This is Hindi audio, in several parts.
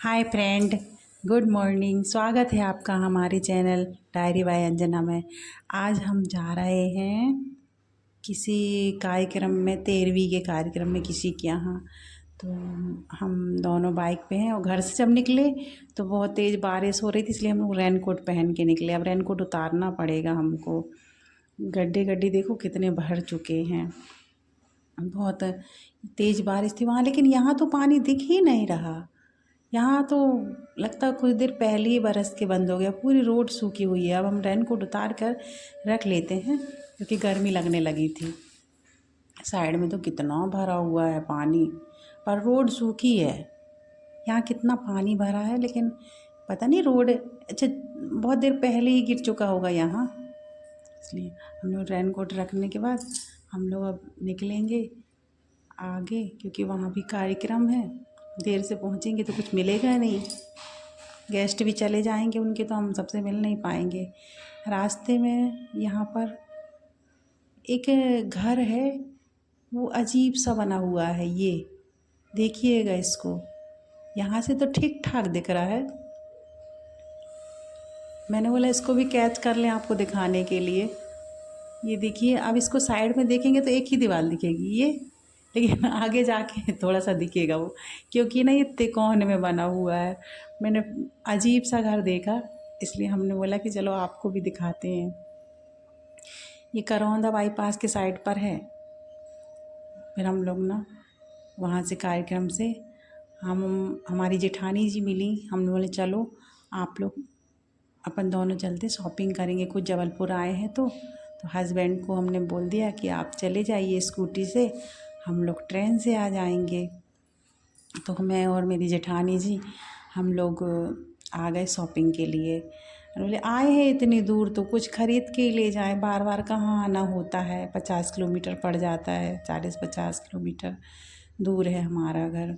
Hi friend, good morning. स्वागत है आपका हमारे चैनल डायरी बाय अंजना में। आज हम जा रहे हैं किसी कार्यक्रम में, 13वीं के कार्यक्रम में किसी के यहाँ। तो हम दोनों बाइक पे हैं और घर से जब निकले तो बहुत तेज़ बारिश हो रही थी, इसलिए हम लोग रेनकोट पहन के निकले। अब रेनकोट उतारना पड़ेगा हमको। गड्ढे गड्ढे देखो कितने भर चुके हैं। बहुत तेज़ बारिश थी वहाँ, लेकिन यहाँ तो पानी दिख ही नहीं रहा। यहाँ तो लगता है कुछ देर पहले ही बरस के बंद हो गया। पूरी रोड सूखी हुई है। अब हम रेनकोट उतार कर रख लेते हैं क्योंकि गर्मी लगने लगी थी। साइड में तो कितना भरा हुआ है पानी, पर रोड सूखी है। यहाँ कितना पानी भरा है, लेकिन पता नहीं रोड अच्छा बहुत देर पहले ही गिर चुका होगा यहाँ, इसलिए हम लोग रेनकोट रखने के बाद हम लोग अब निकलेंगे आगे, क्योंकि वहाँ भी कार्यक्रम है। देर से पहुँचेंगे तो कुछ मिलेगा नहीं, गेस्ट भी चले जाएंगे उनके, तो हम सबसे मिल नहीं पाएंगे। रास्ते में यहाँ पर एक घर है, वो अजीब सा बना हुआ है। ये देखिएगा इसको, यहाँ से तो ठीक ठाक दिख रहा है। मैंने बोला इसको भी कैच कर लें आपको दिखाने के लिए। ये देखिए, अब इसको साइड में देखेंगे तो एक ही दीवार दिखेगी ये, लेकिन आगे जाके थोड़ा सा दिखेगा वो, क्योंकि ना ये तिकोन में बना हुआ है। मैंने अजीब सा घर देखा, इसलिए हमने बोला कि चलो आपको भी दिखाते हैं। ये करौंदा बाईपास के साइड पर है। फिर हम लोग ना वहाँ से कार्यक्रम से हमारी जेठानी जी मिली। हमने बोले चलो आप लोग अपन दोनों चलते, शॉपिंग करेंगे, कुछ जबलपुर आए हैं तो हस्बैंड को हमने बोल दिया कि आप चले जाइए स्कूटी से, हम लोग ट्रेन से आ जाएंगे। तो मैं और मेरी जेठानी जी हम लोग आ गए शॉपिंग के लिए। बोले आए हैं इतनी दूर तो कुछ ख़रीद के ही ले जाएं, बार बार कहाँ आना होता है। 50 किलोमीटर पड़ जाता है, 40-50 किलोमीटर दूर है हमारा घर,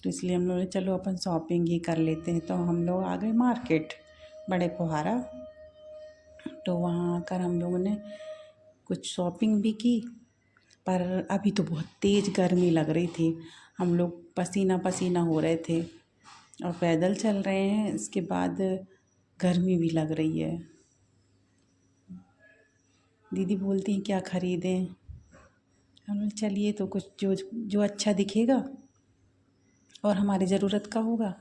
तो इसलिए हम लोग ने चलो अपन शॉपिंग ही कर लेते हैं। तो हम लोग आ गए मार्केट बड़े पोहारा। तो वहाँ आकर हम लोगों ने कुछ शॉपिंग भी की, पर अभी तो बहुत तेज़ गर्मी लग रही थी। हम लोग पसीना पसीना हो रहे थे और पैदल चल रहे हैं, इसके बाद गर्मी भी लग रही है। दीदी बोलती हैं क्या ख़रीदें, हम लोग चलिए तो कुछ जो जो अच्छा दिखेगा और हमारी ज़रूरत का होगा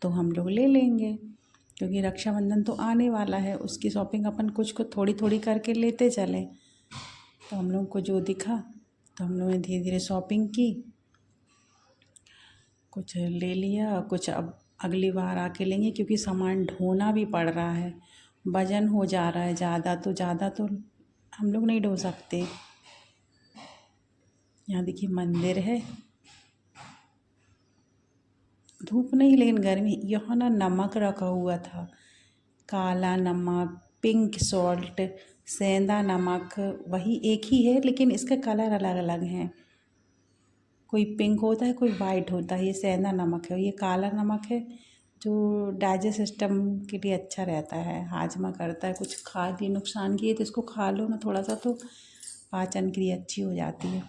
तो हम लोग ले लेंगे, क्योंकि रक्षाबंधन तो आने वाला है, उसकी शॉपिंग अपन कुछ को थोड़ी थोड़ी करके लेते चलें। तो हम लोग को जो दिखा तो हम लोगों ने धीरे धीरे शॉपिंग की, कुछ ले लिया, कुछ अब अगली बार आके लेंगे, क्योंकि सामान ढोना भी पड़ रहा है, वज़न हो जा रहा है ज़्यादा तो हम लोग नहीं ढो सकते। यहाँ देखिए मंदिर है, धूप नहीं लेकिन गर्मी। यहाँ ना नमक रखा हुआ था, काला नमक, पिंक सॉल्ट, सेंधा नमक, वही एक ही है लेकिन इसके कलर अलग अलग हैं। कोई पिंक होता है, कोई वाइट होता है। ये सेंधा नमक है, ये काला नमक है जो डाइजेस्ट सिस्टम के लिए अच्छा रहता है, हाजमा करता है। कुछ खा लिए नुकसान किए तो इसको खा लो ना थोड़ा सा, तो पाचन क्रिया अच्छी हो जाती है।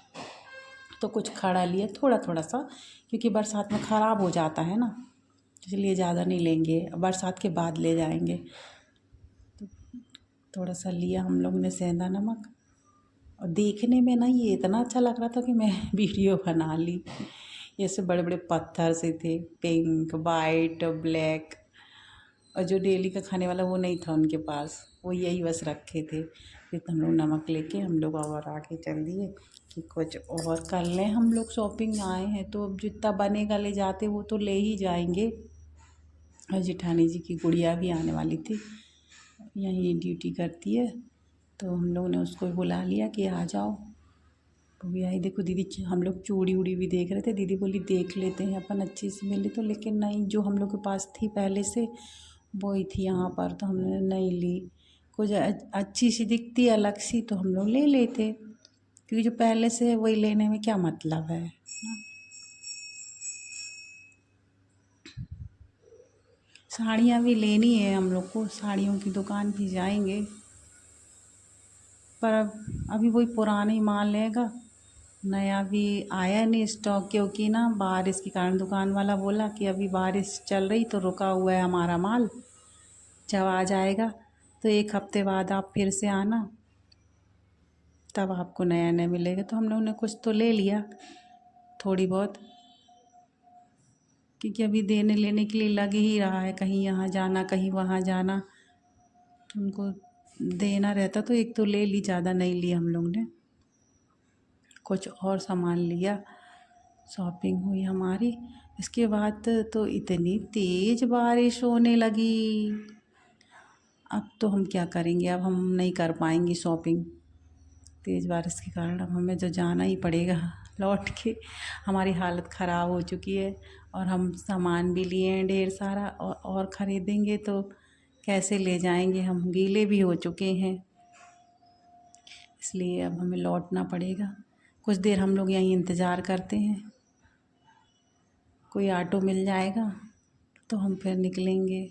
तो कुछ खड़ा लिए थोड़ा थोड़ा सा, क्योंकि बरसात में ख़राब हो जाता है ना, इसलिए ज़्यादा नहीं लेंगे, बरसात के बाद ले जाएंगे। तो थोड़ा सा लिया हम लोग ने सेंधा नमक, और देखने में ना ये इतना अच्छा लग रहा था कि मैं वीडियो बना ली। ऐसे बड़े बड़े पत्थर से थे, पिंक वाइट और ब्लैक, और जो डेली का खाने वाला वो नहीं था उनके पास, वो यही बस रखे थे। फिर हम लोग नमक लेके हम लोग और आके चल दिए कि कुछ और कर लें। हम लोग शॉपिंग आए हैं तो अब जितना बनेगा ले जाते, वो तो ले ही जाएंगे। और जेठानी जी की गुड़िया भी आने वाली थी, यहीं ड्यूटी करती है, तो हम लोग ने उसको बुला लिया कि आ जाओ। वो भी आई। देखो दीदी, हम लोग चूड़ी उड़ी भी देख रहे थे, दीदी बोली देख लेते हैं अपन, अच्छी सी मिली तो, लेकिन नहीं, जो हम लोग के पास थी पहले से वही थी यहाँ पर, तो हमने नहीं ली। कुछ अच्छी सी दिखती अलग सी तो हम लोग ले लेते, क्योंकि जो पहले से है वही लेने में क्या मतलब है ना। साड़ियाँ भी लेनी है हम लोग को, साड़ियों की दुकान भी जाएंगे, पर अब अभी वही पुराने ही माल लेगा नया भी आया नहीं स्टॉक, क्योंकि ना बारिश के कारण दुकान वाला बोला कि अभी बारिश चल रही तो रुका हुआ है हमारा माल, जब आ जाएगा तो 1 हफ्ते बाद आप फिर से आना, तब आपको नया नया मिलेगा। तो हम लोगों ने कुछ तो ले लिया, थोड़ी बहुत, क्योंकि अभी देने लेने के लिए लग ही रहा है, कहीं यहाँ जाना कहीं वहाँ जाना, तो उनको देना रहता, तो एक तो ले ली, ज़्यादा नहीं ली हम लोग ने, कुछ और सामान लिया, शॉपिंग हुई हमारी। इसके बाद तो इतनी तेज़ बारिश होने लगी। अब तो हम क्या करेंगे, अब हम नहीं कर पाएंगे शॉपिंग तेज़ बारिश के कारण। अब हमें तो जाना ही पड़ेगा लौट के, हमारी हालत ख़राब हो चुकी है, और हम सामान भी लिए हैं ढेर सारा, और ख़रीदेंगे तो कैसे ले जाएंगे, हम गीले भी हो चुके हैं, इसलिए अब हमें लौटना पड़ेगा। कुछ देर हम लोग यहीं इंतज़ार करते हैं, कोई ऑटो मिल जाएगा तो हम फिर निकलेंगे।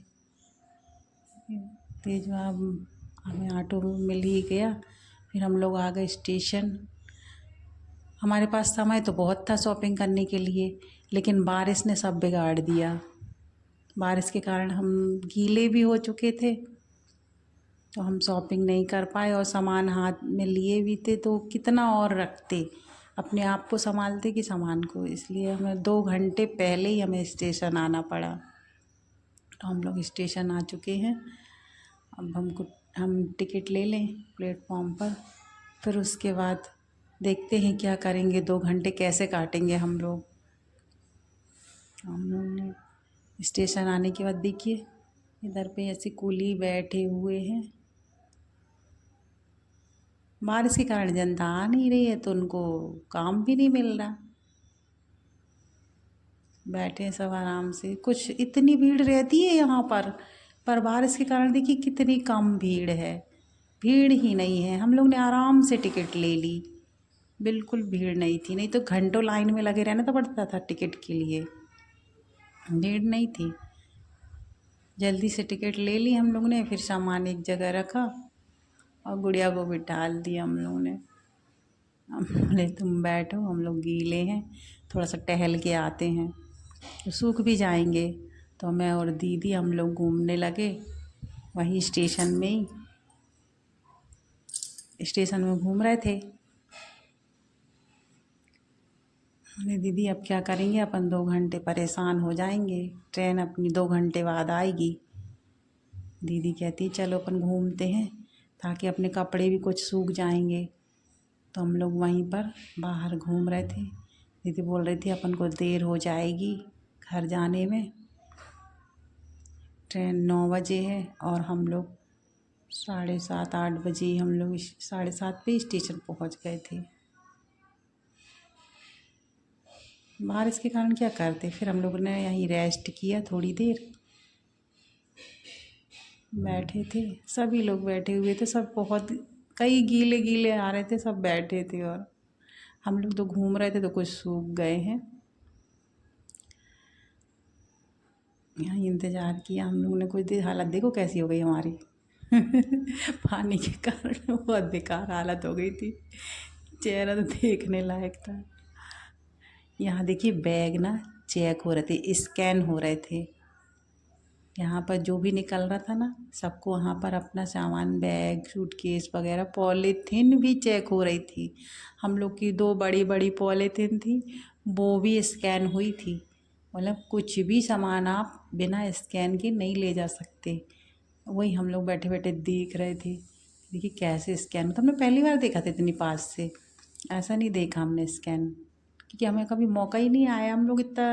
तेज हमें ऑटो मिल ही गया, फिर हम लोग आ गए स्टेशन। हमारे पास समय तो बहुत था शॉपिंग करने के लिए, लेकिन बारिश ने सब बिगाड़ दिया। बारिश के कारण हम गीले भी हो चुके थे, तो हम शॉपिंग नहीं कर पाए, और सामान हाथ में लिए भी थे तो कितना और रखते, अपने आप को संभालते कि सामान को, इसलिए हमें 2 घंटे पहले ही हमें स्टेशन आना पड़ा। तो हम लोग स्टेशन आ चुके हैं। अब हम टिकट ले लें प्लेटफॉर्म पर, फिर उसके बाद देखते हैं क्या करेंगे, 2 घंटे कैसे काटेंगे हम लोग। हम लोग ने स्टेशन आने के बाद देखिए इधर पे ऐसे कूली बैठे हुए हैं, बारिश के कारण जनता आ नहीं रही है तो उनको काम भी नहीं मिल रहा, बैठे सब आराम से। कुछ इतनी भीड़ रहती है यहाँ पर बारिश के कारण देखिए कितनी कम भीड़ है, भीड़ ही नहीं है। हम लोग ने आराम से टिकट ले ली, बिल्कुल भीड़ नहीं थी, नहीं तो घंटों लाइन में लगे रहना तो पड़ता था टिकट के लिए, भीड़ नहीं थी। जल्दी से टिकट ले ली हम लोग ने, फिर सामान एक जगह रखा और गुड़िया को बिठा दिया हम लोग ने। हम बोले तुम बैठो, हम लोग गीले हैं, थोड़ा सा टहल के आते हैं तो सूख भी जाएंगे। तो मैं और दीदी हम लोग घूमने लगे वहीं स्टेशन में ही, स्टेशन में घूम रहे थे। अरे दीदी अब क्या करेंगे, अपन 2 घंटे परेशान हो जाएंगे, ट्रेन अपनी 2 घंटे बाद आएगी। दीदी कहती चलो अपन घूमते हैं, ताकि अपने कपड़े भी कुछ सूख जाएंगे। तो हम लोग वहीं पर बाहर घूम रहे थे। दीदी बोल रही थी अपन को देर हो जाएगी घर जाने में, ट्रेन 9 बजे है, और हम लोग 7:30 8 बजे हम लोग 7:30 पे स्टेशन पहुंच गए थे। बारिश के कारण क्या करते, फिर हम लोगों ने यहीं रेस्ट किया, थोड़ी देर बैठे थे, सभी लोग बैठे हुए थे, सब बहुत, कई गीले गीले आ रहे थे, सब बैठे थे, और हम लोग तो घूम रहे थे तो कुछ सूख गए हैं। यहाँ इंतज़ार किया हम लोगों ने कुछ देर, हालत देखो कैसी हो गई हमारी पानी के कारण बहुत बेकार हालत हो गई थी, चेहरा तो देखने लायक था। यहाँ देखिए बैग ना चेक हो रहे थे, स्कैन हो रहे थे, यहाँ पर जो भी निकल रहा था ना सबको वहाँ पर अपना सामान, बैग सूटकेस वगैरह, पॉलीथीन भी चेक हो रही थी। हम लोग की 2 बड़ी बड़ी पॉलीथीन थी, वो भी स्कैन हुई थी, मतलब कुछ भी सामान आप बिना स्कैन के नहीं ले जा सकते। वही हम लोग बैठे बैठे देख रहे थे, देखिए कैसे स्कैन होता, हमने पहली बार देखा था इतनी पास से, ऐसा नहीं देखा हमने स्कैन, क्योंकि हमें कभी मौका ही नहीं आया, हम लोग इतना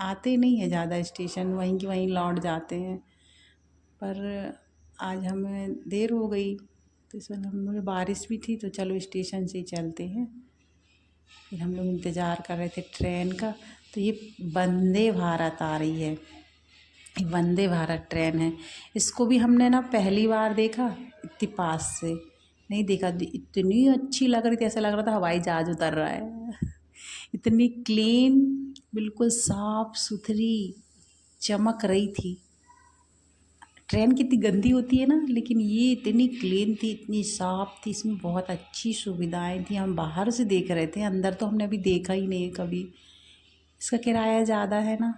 आते नहीं है ज़्यादा स्टेशन, वहीं की वहीं लौट जाते हैं। पर आज हमें देर हो गई तो इस वजह हम लोग, बारिश भी थी तो चलो स्टेशन से ही चलते हैं। फिर हम लोग इंतज़ार कर रहे थे ट्रेन का, तो ये वंदे भारत आ रही है, ये वंदे भारत ट्रेन है। इसको भी हमने ना पहली बार देखा, इतनी पास से नहीं देखा, इतनी अच्छी लग रही थी, ऐसा लग रहा था हवाई जहाज उतर रहा है इतनी क्लीन, बिल्कुल साफ सुथरी चमक रही थी ट्रेन कितनी गंदी होती है ना, लेकिन ये इतनी क्लीन थी, इतनी साफ़ थी, इसमें बहुत अच्छी सुविधाएं थी। हम बाहर से देख रहे थे, अंदर तो हमने अभी देखा ही नहीं है कभी। इसका किराया ज़्यादा है ना,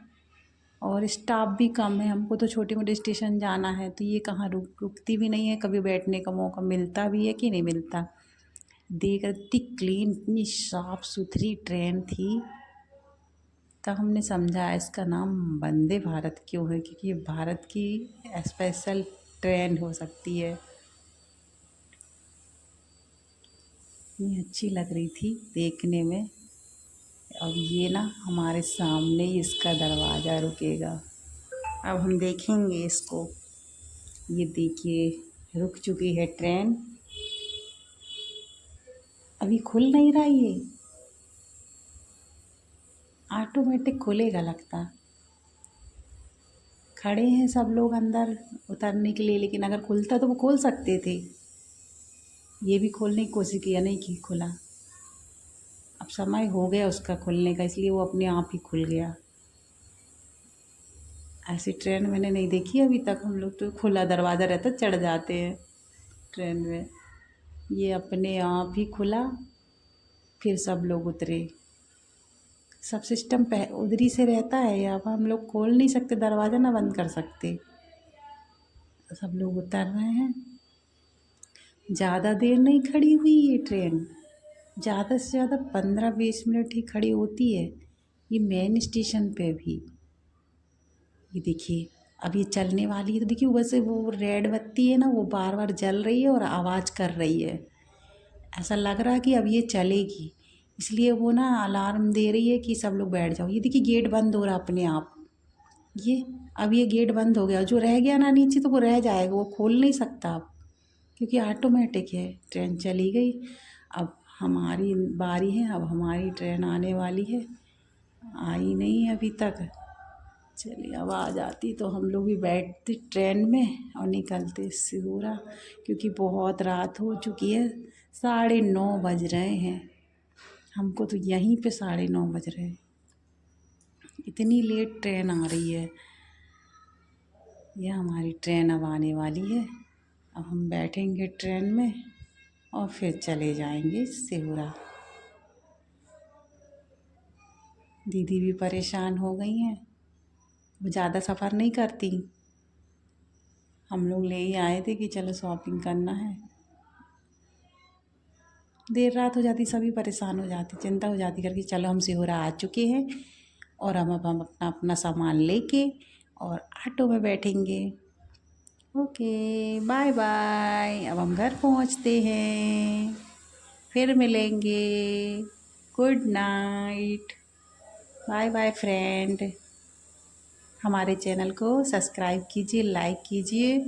और स्टाफ भी कम है। हमको तो छोटे मोटे स्टेशन जाना है, तो ये कहाँ रुकती भी नहीं है, कभी बैठने का मौका मिलता भी है कि नहीं मिलता। देख इतनी क्लीन, इतनी साफ़ सुथरी ट्रेन थी। तब हमने समझा इसका नाम वंदे भारत क्यों है, क्योंकि ये भारत की स्पेशल ट्रेन हो सकती है। इतनी अच्छी लग रही थी देखने में। अब ये ना हमारे सामने ही इसका दरवाज़ा रुकेगा। अब हम देखेंगे इसको। ये देखिए रुक चुकी है ट्रेन। अभी खुल नहीं रहा ये, ऑटोमेटिक खुलेगा लगता। खड़े हैं सब लोग अंदर उतरने के लिए, लेकिन अगर खुलता तो वो खोल सकते थे। ये भी खोलने की कोशिश किया, नहीं की खुला। अब समय हो गया उसका खुलने का, इसलिए वो अपने आप ही खुल गया। ऐसी ट्रेन मैंने नहीं देखी अभी तक। हम लोग तो खुला दरवाज़ा रहता चढ़ जाते हैं ट्रेन में। ये अपने आप ही खुला, फिर सब लोग उतरे। सब सिस्टम उधर ही से रहता है। अब हम लोग खोल नहीं सकते दरवाज़ा, ना बंद कर सकते। सब लोग उतर रहे हैं। ज़्यादा देर नहीं खड़ी हुई ये ट्रेन, ज़्यादा से ज़्यादा 15-20 मिनट ही खड़ी होती है ये मेन स्टेशन पे भी। ये देखिए अब ये चलने वाली है, तो देखिए वैसे वो रेड बत्ती है ना, वो बार बार जल रही है और आवाज़ कर रही है। ऐसा लग रहा है कि अब ये चलेगी, इसलिए वो ना अलार्म दे रही है कि सब लोग बैठ जाओ। ये देखिए गेट बंद हो रहा अपने आप। ये अब ये गेट बंद हो गया, जो रह गया ना नीचे तो वो रह जाएगा, वो खोल नहीं सकता अब, क्योंकि ऑटोमेटिक है। ट्रेन चली गई, अब हमारी बारी है। अब हमारी ट्रेन आने वाली है, आई नहीं अभी तक। चलिए अब आ जाती तो हम लोग भी बैठते ट्रेन में और निकलते सिहोरा, क्योंकि बहुत रात हो चुकी है। 9:30 बज रहे हैं, हमको तो यहीं पे 9:30 बज रहे हैं। इतनी लेट ट्रेन आ रही है। यह हमारी ट्रेन अब आने वाली है। अब हम बैठेंगे ट्रेन में और फिर चले जाएंगे सिहोरा। दीदी भी परेशान हो गई हैं, वो ज़्यादा सफ़र नहीं करती। हम लोग ले ही आए थे कि चलो शॉपिंग करना है। देर रात हो जाती, सभी परेशान हो जाती, चिंता हो जाती करके चलो हम सिहोरा आ चुके हैं, और हम अब हम अपना अपना सामान लेके और ऑटो में बैठेंगे। Okay bye bye. अब हम घर पहुंचते हैं, फिर मिलेंगे। Good night, bye bye friend. हमारे चैनल को सब्सक्राइब कीजिए, लाइक कीजिए